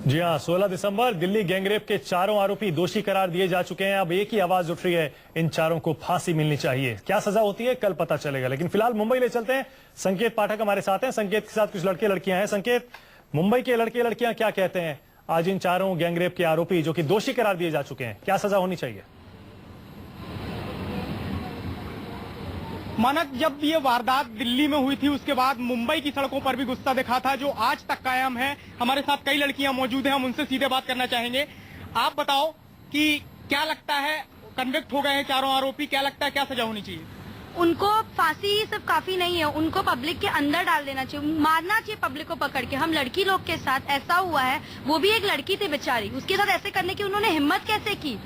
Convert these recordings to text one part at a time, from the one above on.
जी हाँ, 16 दिसंबर दिल्ली गैंगरेप के चारों आरोपी दोषी करार दिए जा चुके हैं। अब एक ही आवाज उठ रही है, इन चारों को फांसी मिलनी चाहिए। क्या सजा होती है कल पता चलेगा, लेकिन फिलहाल मुंबई ले चलते हैं। संकेत पाठक हमारे साथ हैं। संकेत के साथ कुछ लड़के लड़कियां हैं। संकेत, मुंबई के लड़के लड़कियां क्या कहते हैं आज इन चारों गैंगरेप के आरोपी जो कि दोषी करार दिए जा चुके हैं, क्या सजा होनी चाहिए? मानक, जब ये वारदात दिल्ली में हुई थी उसके बाद मुंबई की सड़कों पर भी गुस्सा दिखा था, जो आज तक कायम है। हमारे साथ कई लड़कियां मौजूद हैं, हम उनसे सीधे बात करना चाहेंगे। आप बताओ कि क्या लगता है, कन्विक्ट हो गए हैं चारों आरोपी, क्या लगता है क्या सजा होनी चाहिए? उनको फांसी सिर्फ काफी नहीं है, उनको पब्लिक के अंदर डाल देना चाहिए, मारना चाहिए पब्लिक को पकड़ के। हम लड़की लोग के साथ ऐसा हुआ है, वो भी एक लड़की थी बेचारी, उसके साथ ऐसे करने की उन्होंने हिम्मत कैसे की?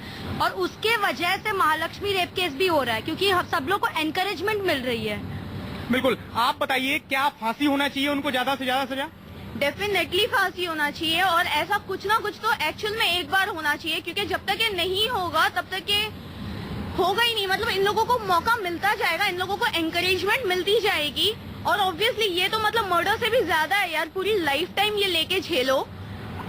और उसके वजह से महालक्ष्मी रेप केस भी हो रहा है, क्योंकि सब लोग को एनकरेजमेंट मिल रही है। बिल्कुल, आप बताइए क्या फांसी होना चाहिए उनको, ज्यादा से ज्यादा सजा? डेफिनेटली फांसी होना चाहिए, और ऐसा कुछ ना कुछ तो एक्चुअल में एक बार होना चाहिए, क्योंकि जब तक ये नहीं होगा तब तक ये होगा ही नहीं। मतलब इन लोगों को मौका मिलता जाएगा, इन लोगों को एनकरेजमेंट मिलती जाएगी। और ऑब्वियसली ये तो मतलब मर्डर से भी ज्यादा है यार, पूरी लाइफ टाइम ये लेके झेलो।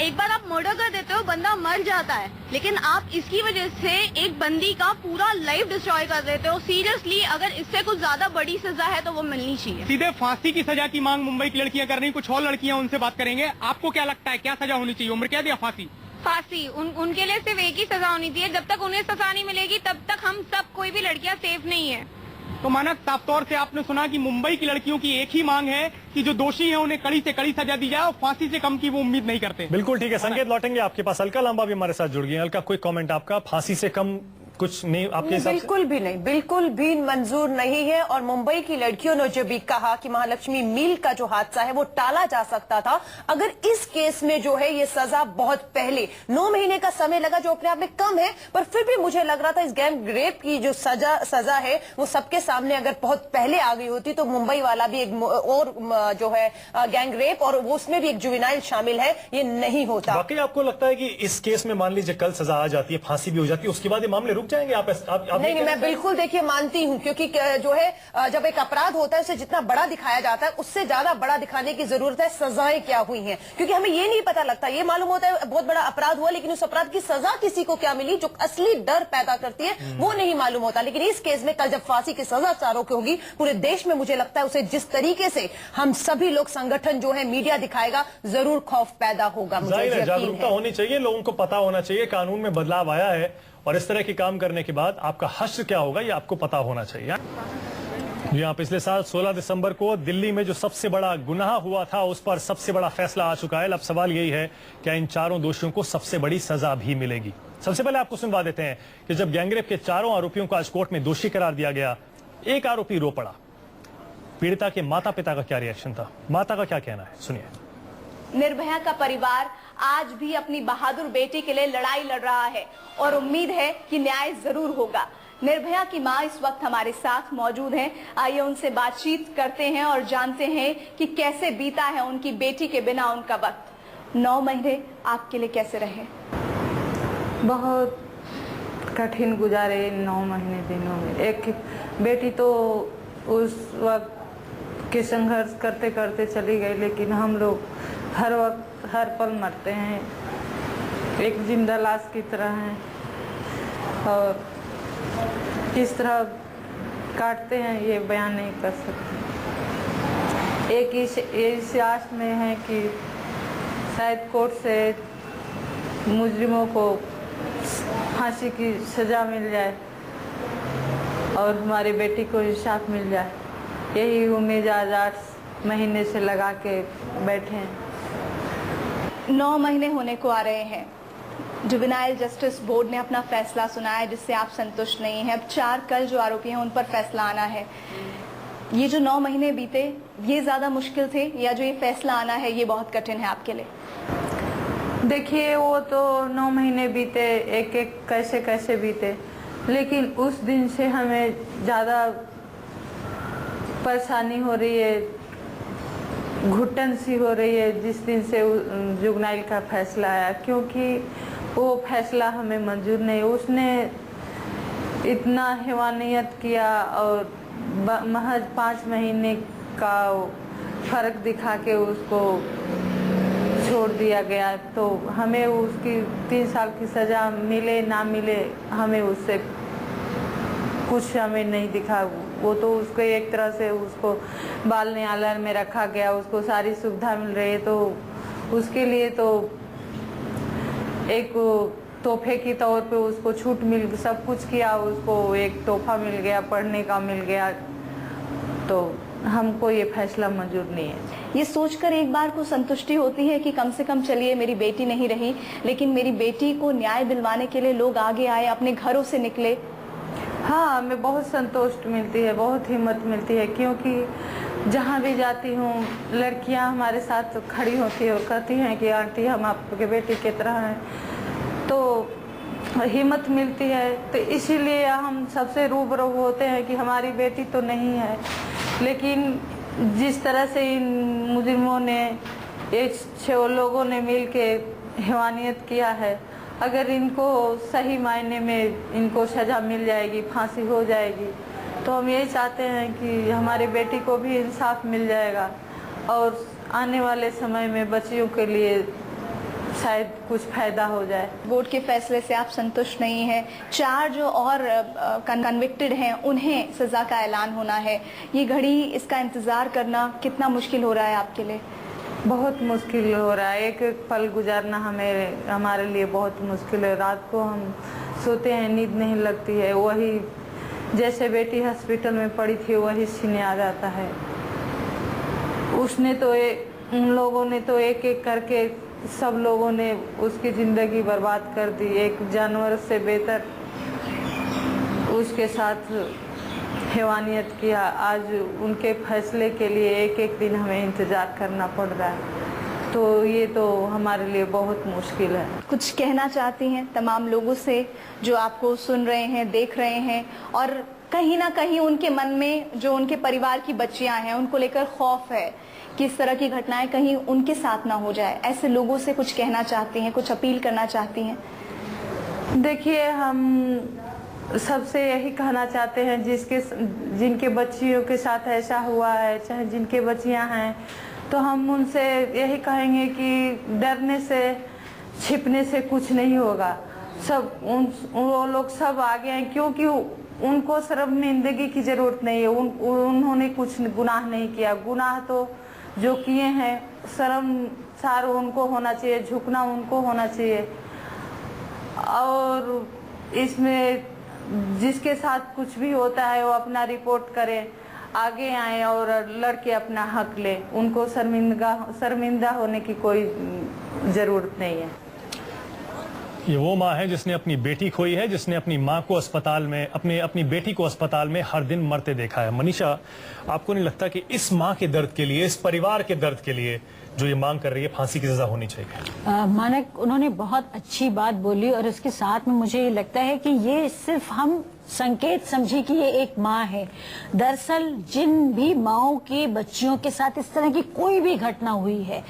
एक बार आप मर्डर कर देते हो, बंदा मर जाता है, लेकिन आप इसकी वजह से एक बंदी का पूरा लाइफ डिस्ट्रॉय कर देते हो। सीरियसली, अगर इससे कुछ ज्यादा बड़ी सजा है तो वो मिलनी चाहिए। सीधे फांसी की सजा की मांग मुंबई की लड़कियां कर रही, कुछ और लड़कियां उनसे बात करेंगे। आपको क्या लगता है क्या सजा होनी चाहिए? उम्र क्या दिया? फांसी? फांसी उनके लिए सिर्फ एक ही सजा होनी चाहिए। जब तक उन्हें सजा नहीं मिलेगी तब तक हम सब, कोई भी लड़कियां सेफ नहीं है। तो मानक, साफ तौर से आपने सुना कि मुंबई की लड़कियों की एक ही मांग है कि जो दोषी हैं उन्हें कड़ी से कड़ी सजा दी जाए, और फांसी से कम की वो उम्मीद नहीं करते। बिल्कुल ठीक है संकेत, लौटेंगे आपके पास। अलका लांबा भी हमारे साथ जुड़ गई। अलका, कोई कमेंट आपका? फांसी से कम कुछ नहीं आपके हिसाब से? बिल्कुल भी नहीं, बिल्कुल भी मंजूर नहीं है। और मुंबई की लड़कियों ने जो भी कहा कि महालक्ष्मी मिल का जो हादसा है वो टाला जा सकता था अगर इस केस में जो है ये सजा बहुत पहले, 9 महीने का समय लगा जो अपने आप में कम है, पर फिर भी मुझे लग रहा था इस गैंग रेप की जो सजा है वो सबके सामने अगर बहुत पहले आ गई होती तो मुंबई वाला भी एक और जो है गैंग रेप, और वो उसमें भी एक जुवेनाइल शामिल है, ये नहीं होता। वाकई आपको लगता है कि इस केस में मान लीजिए कल सजा आ जाती है, फांसी भी हो जाती है, उसके बाद ये मामले रुक जाएंगे? आप नहीं, मैं बिल्कुल देखिए मानती हूं, क्योंकि जो है जब एक अपराध होता है उसे जितना बड़ा दिखाया जाता है उससे ज्यादा बड़ा दिखाने की जरूरत है सजाएं क्या हुई हैं, क्योंकि हमें ये नहीं पता लगता। ये मालूम होता है बहुत बड़ा अपराध हुआ, लेकिन उस अपराध की सजा किसी को क्या मिली, जो असली डर पैदा करती है वो नहीं मालूम होता। लेकिन इस केस में कल जब फांसी की सजा चारों की होगी पूरे देश में, मुझे लगता है उसे जिस तरीके से हम सभी लोग, संगठन जो है, मीडिया दिखाएगा, जरूर खौफ पैदा होगा। मुझे जागरूकता होनी चाहिए, लोगों को पता होना चाहिए कानून में बदलाव आया है, और इस तरह के काम करने के बाद आपका हश्र क्या होगा ये आपको पता होना चाहिए। जी हाँ, पिछले साल 16 दिसंबर को दिल्ली में जो सबसे बड़ा गुनाह हुआ था उस पर सबसे बड़ा फैसला आ चुका है। अब सवाल यही है क्या इन चारों दोषियों को सबसे बड़ी सजा भी मिलेगी? सबसे पहले आपको सुनवा देते हैं कि जब गैंगरेप के चारों आरोपियों को आज कोर्ट में दोषी करार दिया गया, एक आरोपी रो पड़ा। पीड़िता के माता पिता का क्या रिएक्शन था, माता का क्या कहना है, सुनिए। निर्भया का परिवार आज भी अपनी बहादुर बेटी के लिए लड़ाई लड़ रहा है और उम्मीद है कि न्याय जरूर होगा। निर्भया की मां इस वक्त हमारे साथ मौजूद हैं। आइए उनसे बातचीत करते हैं और जानते हैं कि कैसे बीता है उनकी बेटी के बिना उनका वक्त। 9 महीने आपके लिए कैसे रहे? बहुत कठिन गुजारे 9 महीने दिनों में। एक बेटी तो उस वक्त के संघर्ष करते करते चली गई, लेकिन हम लोग हर वक्त हर पल मरते हैं, एक जिंदा लाश की तरह हैं, और किस तरह काटते हैं ये बयान नहीं कर सकते। एक इस आस में है कि शायद कोर्ट से मुजरिमों को फांसी की सजा मिल जाए और हमारी बेटी को इंसाफ मिल जाए, यही उम्मीद आज 8 महीने से लगा के बैठे हैं। 9 महीने होने को आ रहे हैं। जुवेनाइल जस्टिस बोर्ड ने अपना फैसला सुनाया जिससे आप संतुष्ट नहीं हैं। अब 4 कल जो आरोपी हैं उन पर फैसला आना है। ये जो 9 महीने बीते ये ज्यादा मुश्किल थे, या जो ये फैसला आना है ये बहुत कठिन है आपके लिए? देखिए, वो तो 9 महीने बीते, एक एक कैसे कैसे बीते, लेकिन उस दिन से हमें ज्यादा परेशानी हो रही है, घुटन सी हो रही है जिस दिन से जुवेनाइल का फैसला आया, क्योंकि वो फैसला हमें मंजूर नहीं। उसने इतना हैवानियत किया और महज 5 महीने का फर्क दिखा के उसको छोड़ दिया गया। तो हमें उसकी 3 साल की सज़ा मिले ना मिले, हमें उससे कुछ हमें नहीं दिखा। वो तो उसको एक तरह से उसको बाल न्यायालय में रखा गया, उसको सारी सुविधा मिल रही है, तो उसके लिए तो एक तोहफे की तौर पे उसको छूट मिल, सब कुछ किया, उसको एक तोहफा मिल गया, पढ़ने का मिल गया। तो हमको ये फैसला मंजूर नहीं है। ये सोचकर एक बार को संतुष्टि होती है कि कम से कम चलिए मेरी बेटी नहीं रही, लेकिन मेरी बेटी को न्याय दिलवाने के लिए लोग आगे आए, अपने घरों से निकले। हाँ, हमें बहुत संतोष मिलती है, बहुत हिम्मत मिलती है, क्योंकि जहाँ भी जाती हूँ लड़कियाँ हमारे साथ खड़ी होती है और कहती हैं कि आंटी हम आपके बेटी की तरह हैं, तो हिम्मत मिलती है। तो इसीलिए हम सबसे रूबरू होते हैं कि हमारी बेटी तो नहीं है, लेकिन जिस तरह से इन मुजरिमों ने, एक 6 लोगों ने मिलके हैवानियत किया है, अगर इनको सही मायने में इनको सज़ा मिल जाएगी, फांसी हो जाएगी, तो हम यही चाहते हैं कि हमारी बेटी को भी इंसाफ मिल जाएगा और आने वाले समय में बच्चियों के लिए शायद कुछ फायदा हो जाए। कोर्ट के फैसले से आप संतुष्ट नहीं हैं। 4 जो और कन्विक्टेड हैं उन्हें सजा का ऐलान होना है। ये घड़ी, इसका इंतजार करना कितना मुश्किल हो रहा है आपके लिए? बहुत मुश्किल हो रहा है, एक एक पल गुजारना हमारे लिए बहुत मुश्किल है। रात को हम सोते हैं, नींद नहीं लगती है, वही जैसे बेटी हॉस्पिटल में पड़ी थी वही सीने आ जाता है। उसने तो उन लोगों ने तो एक एक करके सब लोगों ने उसकी ज़िंदगी बर्बाद कर दी। एक जानवर से बेहतर उसके साथ हैवानियत किया। आज उनके फैसले के लिए एक एक दिन हमें इंतज़ार करना पड़ रहा है, तो ये तो हमारे लिए बहुत मुश्किल है। कुछ कहना चाहती हैं तमाम लोगों से जो आपको सुन रहे हैं, देख रहे हैं, और कहीं ना कहीं उनके मन में जो उनके परिवार की बच्चियां हैं उनको लेकर खौफ है कि इस तरह की घटनाएं कहीं उनके साथ ना हो जाए। ऐसे लोगों से कुछ कहना चाहती हैं, कुछ अपील करना चाहती हैं? देखिए, हम सबसे यही कहना चाहते हैं जिनके बच्चियों के साथ ऐसा हुआ है, चाहे जिनके बच्चियां हैं, तो हम उनसे यही कहेंगे कि डरने से, छिपने से कुछ नहीं होगा। सब वो लोग सब आगे हैं, क्योंकि उनको शर्मिंदगी की जरूरत नहीं है। उन्होंने कुछ गुनाह नहीं किया। गुनाह तो जो किए हैं, शर्मसार उनको होना चाहिए, झुकना उनको होना चाहिए। और इसमें जिसके साथ कुछ भी होता है वो अपना रिपोर्ट करे, आगे आए और लड़के अपना हक ले। उनको शर्मिंदा होने की कोई जरूरत नहीं है। ये वो माँ है जिसने अपनी बेटी खोई है, जिसने अपनी माँ को अस्पताल में, अपनी बेटी को अस्पताल में हर दिन मरते देखा है। मनीषा, आपको नहीं लगता कि इस माँ के दर्द के लिए, इस परिवार के दर्द के लिए जो ये मांग कर रही है, फांसी की सजा होनी चाहिए? मानक, उन्होंने बहुत अच्छी बात बोली, और इसके साथ में मुझे ये लगता है कि ये सिर्फ हम संकेत समझे कि ये एक माँ है। दरअसल जिन भी माओं के बच्चियों के साथ इस तरह की कोई भी घटना हुई है,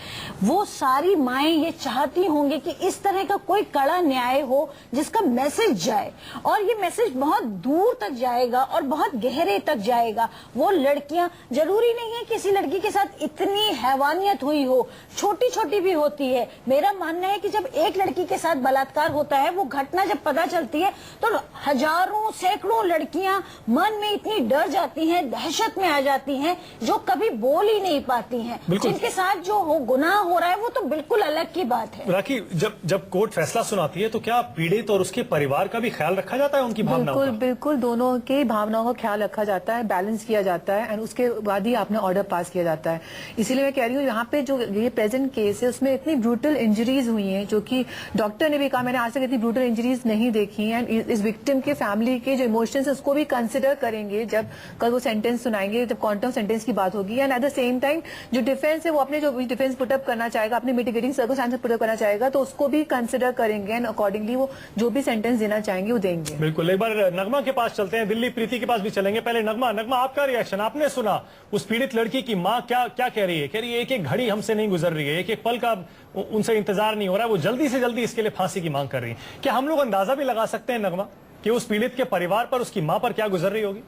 वो सारी माएं ये चाहती होंगी कि इस तरह का कोई कड़ा न्याय हो जिसका मैसेज जाए, और ये मैसेज बहुत दूर तक जाएगा और बहुत गहरे तक जाएगा। वो लड़कियां, जरूरी नहीं है किसी लड़की के साथ इतनी हैवानियत हुई हो, छोटी छोटी भी होती है। मेरा मानना है कि जब एक लड़की के साथ बलात्कार होता है, वो घटना जब पता चलती है तो हजारों सैकड़ों लड़कियां मन में इतनी डर जाती हैं, दहशत में आ जाती हैं, जो कभी बोल ही नहीं पाती हैं। जिनके साथ जो गुनाह हो रहा है वो तो बिल्कुल अलग की बात है। राखी, जब कोर्ट फैसला सुनाती है तो क्या पीड़ित और उसके परिवार का भी ख्याल रखा जाता है, उनकी भावनाओं का? बिल्कुल दोनों के भावनाओं का ख्याल रखा जाता है, बैलेंस किया जाता है, और उसके बाद ही आपने ऑर्डर पास किया जाता है। इसीलिए मैं कह रही हूँ, यहाँ पे जो ये प्रेजेंट केस है उसमें इतनी ब्रूटल इंजरीज हुई हैं, जो कि डॉक्टर ने भी कहा मैंने आज तक इतनी ब्रूटल इंजरीज नहीं देखी हैं। इस विक्टिम के फैमिली के जो इमोशंस है उसको भी कंसिडर करेंगे जब कल वो सेंटेंस सुनाएंगे, जब क्वांटम सेंटेंस की बात होगी। And at the same time जो डिफेंस है वो अपने जो डिफेंस पुटअप करना चाहेगा, अपने मिटिगेटिंग सर्कमस्टेंसेस पुटअप करना चाहेगा, तो उसको भी कंसिडर करेंगे एंड अकॉर्डिंगली वो जो भी सेंटेंस देना चाहेंगे वो देंगे। बिल्कुल। एक बार नगमा के पास चलते हैं, दिल्ली प्रीति के पास भी चलेंगे। पहले नगमा, आपका रिएक्शन, आपने सुना उस पीड़ित लड़की की माँ क्या कह रही है? कह रही है एक एक घड़ी हमसे नहीं गुजर रही है, एक एक पल का उनसे इंतजार नहीं हो रहा है, वो जल्दी से जल्दी इसके लिए फांसी की मांग कर रही है। क्या हम लोग अंदाजा भी लगा सकते हैं नगमा कि उस पीड़ित के परिवार पर, उसकी मां पर क्या गुजर रही होगी?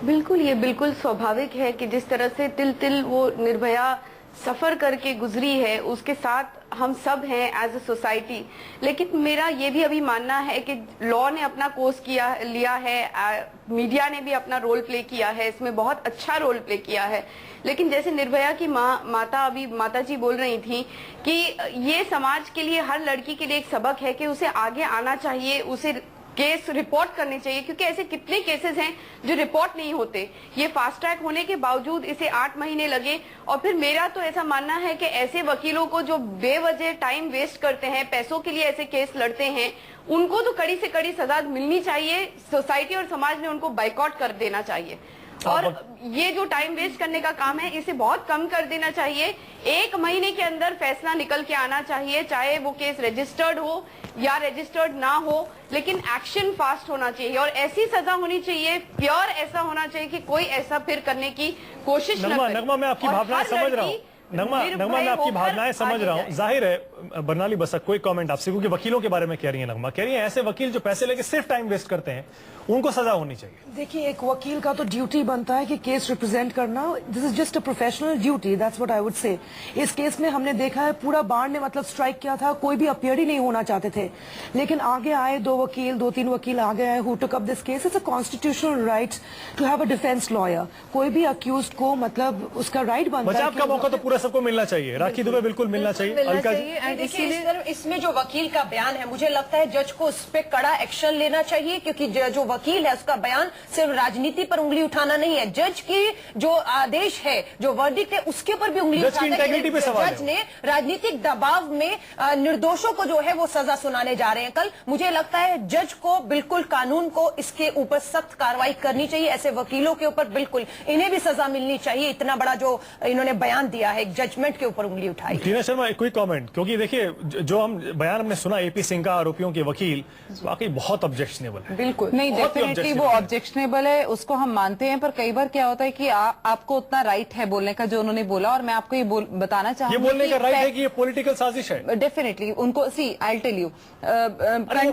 बिल्कुल, ये बिल्कुल स्वाभाविक है कि जिस तरह से तिल तिल वो निर्भया सफर करके गुजरी है, उसके साथ हम सब हैं एज अ सोसाइटी। लेकिन मेरा ये भी अभी मानना है कि लॉ ने अपना कोर्स लिया है, मीडिया ने भी अपना रोल प्ले किया है, इसमें बहुत अच्छा रोल प्ले किया है। लेकिन जैसे निर्भया की माता जी बोल रही थी कि ये समाज के लिए, हर लड़की के लिए एक सबक है कि उसे आगे आना चाहिए, उसे केस रिपोर्ट करने चाहिए, क्योंकि ऐसे कितने केसेस हैं जो रिपोर्ट नहीं होते। ये फास्ट ट्रैक होने के बावजूद इसे 8 महीने लगे। और फिर मेरा तो ऐसा मानना है कि ऐसे वकीलों को जो बेवजह टाइम वेस्ट करते हैं, पैसों के लिए ऐसे केस लड़ते हैं, उनको तो कड़ी से कड़ी सजा मिलनी चाहिए। सोसाइटी और समाज ने उनको बाइकआउट कर देना चाहिए और ये जो टाइम वेस्ट करने का काम है इसे बहुत कम कर देना चाहिए। 1 महीने के अंदर फैसला निकल के आना चाहिए, चाहे वो केस रजिस्टर्ड हो या रजिस्टर्ड ना हो, लेकिन एक्शन फास्ट होना चाहिए और ऐसी सजा होनी चाहिए, प्योर ऐसा होना चाहिए कि कोई ऐसा फिर करने की कोशिश न करे। नगमा, मैं आपकी भावनाएं समझ रहा हूँ। नगमा, मैं आपकी भावनाएं समझ रहा हूँ। जाहिर है बरनाली बसक कोई कमेंट आपसे, क्योंकि वकीलों के बारे में कह रही है नगमा, कह रही है ऐसे वकील जो पैसे लेके सिर्फ टाइम वेस्ट करते हैं उनको सजा होनी चाहिए। देखिए, एक वकील का तो ड्यूटी बनता है कि केस रिप्रेजेंट करना। This is just a professional duty, that's what I would say. इस केस में हमने देखा है पूरा बार ने मतलब स्ट्राइक किया था, कोई भी अपीयर ही नहीं होना चाहते थे, लेकिन आगे आए 2-3 वकील आगे आए who took up this case. It's a constitutional right to have a defence lawyer. कोई भी अक्यूज्ड को मतलब उसका राइट बनता है। बचाव का मौका तो पूरा सबको मिलना चाहिए। राखी दुबे बिल्कुल मिलना चाहिए। अलका जी, देखिए, इसमें जो वकील का बयान है, मुझे लगता है जज को उस पर कड़ा एक्शन लेना चाहिए, क्योंकि जो वकील है उसका बयान सिर्फ राजनीति पर उंगली उठाना नहीं है। जज की जो आदेश है, जो वर्डिक्ट है, उसके ऊपर भी उंगली उठाना है। जज ने राजनीतिक दबाव में निर्दोषों को जो है वो सजा सुनाने जा रहे हैं कल। मुझे लगता है जज को बिल्कुल कानून को इसके ऊपर सख्त कार्रवाई करनी चाहिए। ऐसे वकीलों के ऊपर बिल्कुल इन्हें भी सजा मिलनी चाहिए। इतना बड़ा जो इन्होंने बयान दिया है, एक जजमेंट के ऊपर उंगली उठाई। टीना शर्मा, कोई कमेंट? क्योंकि देखिए जो बयान हमने सुना एपी सिंह का, आरोपियों के वकील, वाकई बहुत ऑब्जेक्शनेबल है। बिल्कुल नहीं, डेफिनेटली वो ऑब्जेक्शनेबल है, उसको हम मानते हैं। पर कई बार क्या होता है कि आपको उतना राइट है बोलने का जो उन्होंने बोला, और मैं आपको ये बताना चाहूंगी, ये बोलने का राइट है कि ये पॉलिटिकल साजिश है। डेफिनेटली उनको सी आई टेल यू,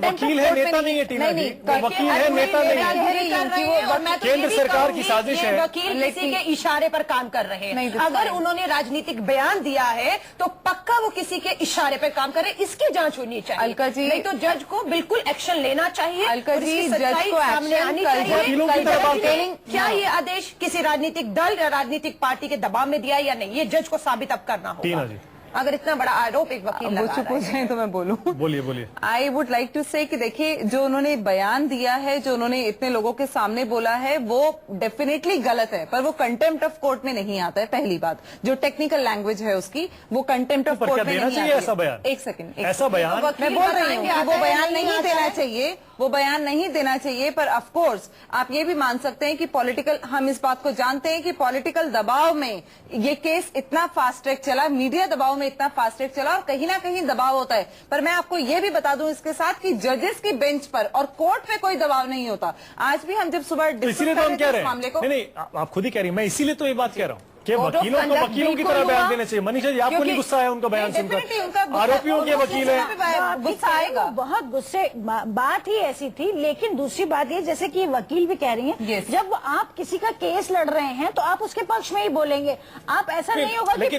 वकील है, नेता नहीं है। टीना जी, वकील है, नेता नहीं है। केंद्र सरकार की साजिश है। वकील किसी के इशारे पर काम कर रहे हैं। अगर उन्होंने राजनीतिक बयान दिया है तो पक्का वो किसी के इशारे पर काम कर रहे हैं, इसकी जांच होनी चाहिए। अलका जी, नहीं तो जज को बिल्कुल एक्शन लेना चाहिए। अलका जी, जज को सामने आनी चाहिए। चाहिए। क्या ये आदेश किसी राजनीतिक दल या राजनीतिक पार्टी के दबाव में दिया है या नहीं, ये जज को साबित अब करना होगा। टीना जी, अगर इतना बड़ा आरोप एक वकील लगा चुप हो जाए तो मैं बोलूं। बोलिए। आई वुड लाइक टू से कि देखिए, जो उन्होंने बयान दिया है, जो उन्होंने इतने लोगों के सामने बोला है, वो डेफिनेटली गलत है, पर वो कंटेम्प्ट ऑफ कोर्ट में नहीं आता है। पहली बात, जो टेक्निकल लैंग्वेज है उसकी, वो कंटेम्प्ट ऑफ कोर्ट में नहीं आती है। ऐसा बयान, एक सेकंड, ऐसा बयान मैं बोल रही हूँ कि वो बयान नहीं देना चाहिए, वो बयान नहीं देना चाहिए। पर ऑफ कोर्स आप ये भी मान सकते हैं कि पॉलिटिकल, हम इस बात को जानते हैं कि पॉलिटिकल दबाव में ये केस इतना फास्ट ट्रैक चला, मीडिया दबाव में इतना फास्ट ट्रैक चला, और कहीं ना कहीं दबाव होता है। पर मैं आपको ये भी बता दूं इसके साथ कि जजेस की बेंच पर और कोर्ट पे कोई दबाव नहीं होता। आज भी हम जब सुबह इसीलिए तो हम कह रहे हैं, नहीं, आप खुद ही कह रही हैं, मैं इसीलिए तो ये बात कह रहा हूँ कि वकीलों को वकीलों की तरह बयान देने चाहिए। मनीषा जी, आपको नहीं गुस्सा आया उनका बयान सुनकर? आरोपियों के वकील है, गुस्सा आएगा, बहुत गुस्से। बात ही ऐसी थी। लेकिन दूसरी बात ये, जैसे कि वकील भी कह रही हैं, जब आप किसी का केस लड़ रहे हैं तो आप उसके पक्ष में ही बोलेंगे। आप ऐसा नहीं होगा कि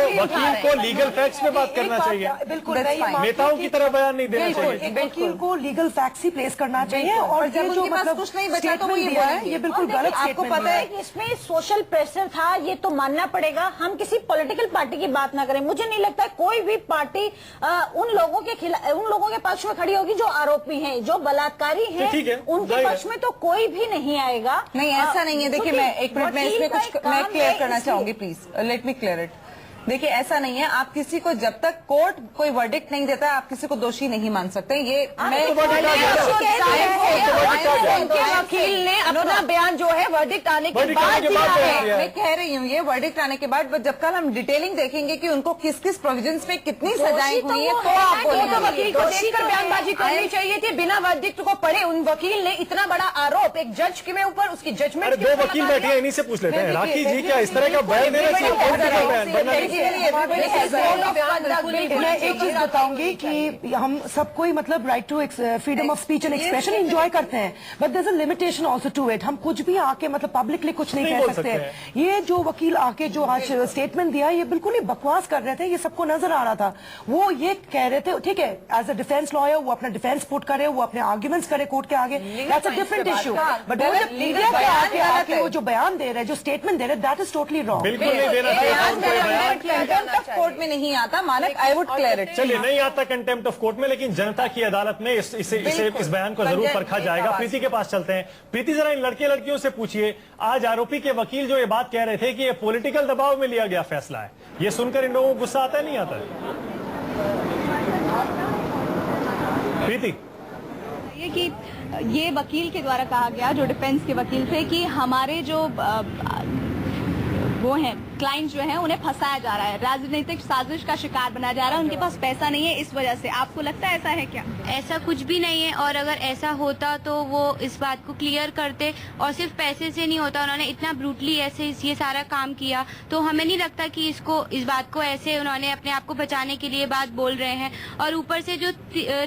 वकील को लीगल फैक्ट्स पे बात करना चाहिए। बिल्कुल, नेताओं की तरह बयान नहीं देना चाहिए। वकील को लीगल फैक्ट्स ही प्लेस करना चाहिए। और जब उनके पास कुछ नहीं बचा तो वो ये बोलेंगे। ये बिल्कुल गलत। आपको पता है कि इसमें सोशल प्रेशर था, ये तो मानना पड़ेगा। हम किसी पॉलिटिकल पार्टी की बात ना करें। मुझे नहीं लगता कोई भी पार्टी उन लोगों के खिलाफ, उन लोगों के पक्ष में खड़ी होगी जो आरोपी हैं, जो बलात्कारी हैं, उनके पक्ष में तो कोई भी नहीं आएगा। नहीं, ऐसा नहीं है। देखिए, मैं एक मिनट में इसमें कुछ मैं क्लियर करना चाहूंगी, please let me clear it. देखिए, ऐसा नहीं है। आप किसी को, जब तक कोर्ट कोई वर्डिक्ट नहीं देता है, आप किसी को दोषी नहीं मान सकते। ये मैं वकील ने अपना बयान जो है वर्डिक्ट आने के बाद दिया है। मैं कह रही हूँ ये वर्डिक्ट आने के बाद, जब कल हम डिटेलिंग देखेंगे कि उनको किस किस प्रोविजंस पे कितनी सजाएं हुई है, तो आप बोलेंगे। वकील को देखकर बयानबाजी करनी चाहिए थी, बिना वर्डिक्ट को पढ़े। उन वकील ने इतना बड़ा आरोप एक जज के ऊपर, उसकी जजमेंट। 2 वकील बैठे हैं, इन्हीं से पूछ लेते हैं। राखी जी, क्या इस तरह का बयान देना चाहिए? मैं एक चीज बताऊंगी कि हम सबको ही मतलब right to freedom of speech and expression enjoy करते हैं, but there is a limitation also to it. हम कुछ भी आके मतलब पब्लिकली कुछ नहीं कह सकते हैं। ये जो वकील आके जो आज स्टेटमेंट दिया, ये बिल्कुल ही बकवास कर रहे थे, ये सबको नजर आ रहा था। वो ये कह रहे थे, ठीक है, एज अ डिफेंस लॉयर वो अपना डिफेंस पुट करे, वो अपने आर्ग्यूमेंट्स करे कोर्ट के आगे, that's a different issue. But वो जब मीडिया पे आके वो जो बयान दे रहे हैं, जो स्टेटमेंट दे रहे हैं, दैट इज टोटली रॉन्ग। बिल्कुल नहीं देना चाहिए कंटेम्प्ट ऑफ कोर्ट में नहीं आता मानक, आई वुड क्लियर इट। चलिए, नहीं आता कंटेम्प्ट ऑफ कोर्ट में, लेकिन जनता की अदालत में इस बयान को जरूर परखा जाएगा। प्रीति के पास चलते हैं। प्रीति, जरा इन लड़के लड़कियों से पूछिए, आज आरोपी के वकील जो ये बात कह रहे थे कि ये पॉलिटिकल दबाव में लिया गया फैसला है, ये सुनकर इन लोगों को गुस्सा आता है नहीं आता है? प्रीति, ये कि ये वकील के द्वारा कहा गया, जो डिफेंस के वकील थे, कि हमारे जो वो हैं क्लाइंट जो हैं उन्हें फंसाया जा रहा है, राजनीतिक साजिश का शिकार बनाया जा रहा है, उनके पास पैसा नहीं है इस वजह से। आपको लगता है ऐसा है क्या? ऐसा कुछ भी नहीं है, और अगर ऐसा होता तो वो इस बात को क्लियर करते, और सिर्फ पैसे से नहीं होता, उन्होंने इतना ब्रूटली ऐसे ये सारा काम किया, तो हमें नहीं लगता कि इस बात को ऐसे उन्होंने अपने आप को बचाने के लिए बात बोल रहे हैं। और ऊपर से जो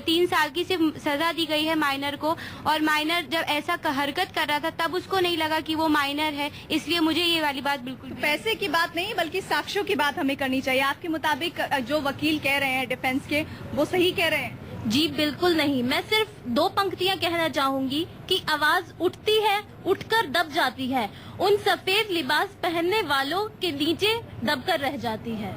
3 साल की सिर्फ सजा दी गई है माइनर को, और माइनर जब ऐसा हरकत कर रहा था तब उसको नहीं लगा कि वो माइनर है, इसलिए मुझे ये वाली बात बिल्कुल पैसे की बात नहीं बल्कि साक्ष्यों की बात हमें करनी चाहिए। आपके मुताबिक जो वकील कह रहे हैं डिफेंस के, वो सही कह रहे हैं? जी बिल्कुल नहीं। मैं सिर्फ 2 पंक्तियां कहना चाहूंगी कि आवाज उठती है, उठकर दब जाती है, उन सफेद लिबास पहनने वालों के नीचे दबकर रह जाती है।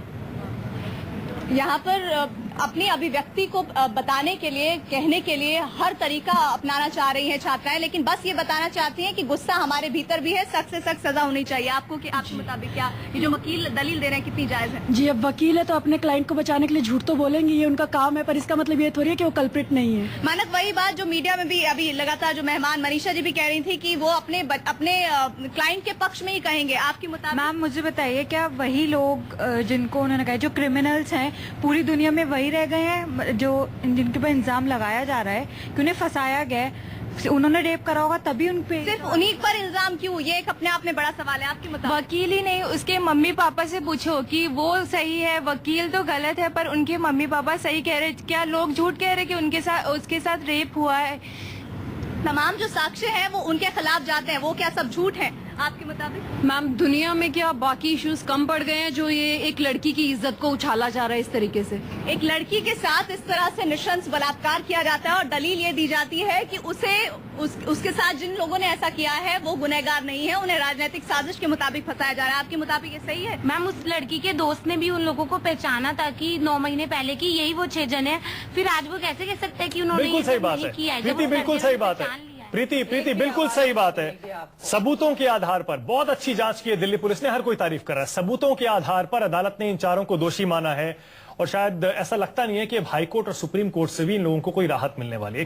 यहाँ पर अपनी अभिव्यक्ति को बताने के लिए, कहने के लिए हर तरीका अपनाना चाह रही हैं छात्राएं, लेकिन बस ये बताना चाहती हैं कि गुस्सा हमारे भीतर भी है, सख्त से सख्त सजा होनी चाहिए। आपके मुताबिक क्या ये जो वकील दलील दे रहे हैं कितनी जायज है? जी, अब वकील है तो अपने क्लाइंट को बचाने के लिए झूठ तो बोलेंगे, ये उनका काम है, पर इसका मतलब ये थोड़ी है कि वो कल्प्रिट नहीं है। मानक, वही बात जो मीडिया में भी अभी लगातार जो मेहमान मनीषा जी भी कह रही थी कि वो अपने क्लाइंट के पक्ष में ही कहेंगे। आपके मुताबिक? मैम मुझे बताइए, क्या वही लोग जिनको उन्होंने कहा, जो क्रिमिनल्स हैं पूरी दुनिया में, वही रह गए हैं जो जिनके ऊपर इल्जाम लगाया जा रहा है कि उन्हें फंसाया गया है, उन्होंने रेप करा होगा तभी उन पे, सिर्फ उन्हीं पर इल्जाम क्यों? ये एक अपने आप में बड़ा सवाल है। आपके मुताबिक? वकील ही नहीं, उसके मम्मी पापा से पूछो कि वो सही है, वकील तो गलत है पर उनके मम्मी पापा सही कह रहे। क्या लोग झूठ कह रहे कि उसके साथ रेप हुआ है? तमाम जो साक्ष्य हैं वो उनके खिलाफ जाते हैं, वो क्या सब झूठ है आपके मुताबिक? मैम, दुनिया में क्या बाकी इश्यूज कम पड़ गए हैं जो ये एक लड़की की इज्जत को उछाला जा रहा है इस तरीके से? एक लड़की के साथ इस तरह से नृशंस बलात्कार किया जाता है और दलील ये दी जाती है कि उसके साथ जिन लोगों ने ऐसा किया है वो गुनहगार नहीं है, उन्हें राजनीतिक साजिश के मुताबिक फंसाया जा रहा है। आपके मुताबिक ये सही है? मैम, उस लड़की के दोस्त ने भी उन लोगों को पहचाना था कि 9 महीने पहले की यही वो 6 जन है, फिर आज वो कैसे कह सकते हैं कि उन्होंने बिल्कुल सही बात है प्रीति, बिल्कुल सही बात है प्रीति, बिल्कुल सही बात है। सबूतों के आधार पर बहुत अच्छी जांच की है दिल्ली पुलिस ने, हर कोई तारीफ कर रहा है। सबूतों के आधार पर अदालत ने इन चारों को दोषी माना है, और शायद ऐसा लगता नहीं है कि अब हाईकोर्ट और सुप्रीम कोर्ट से भी इन लोगों को कोई राहत मिलने वाली है।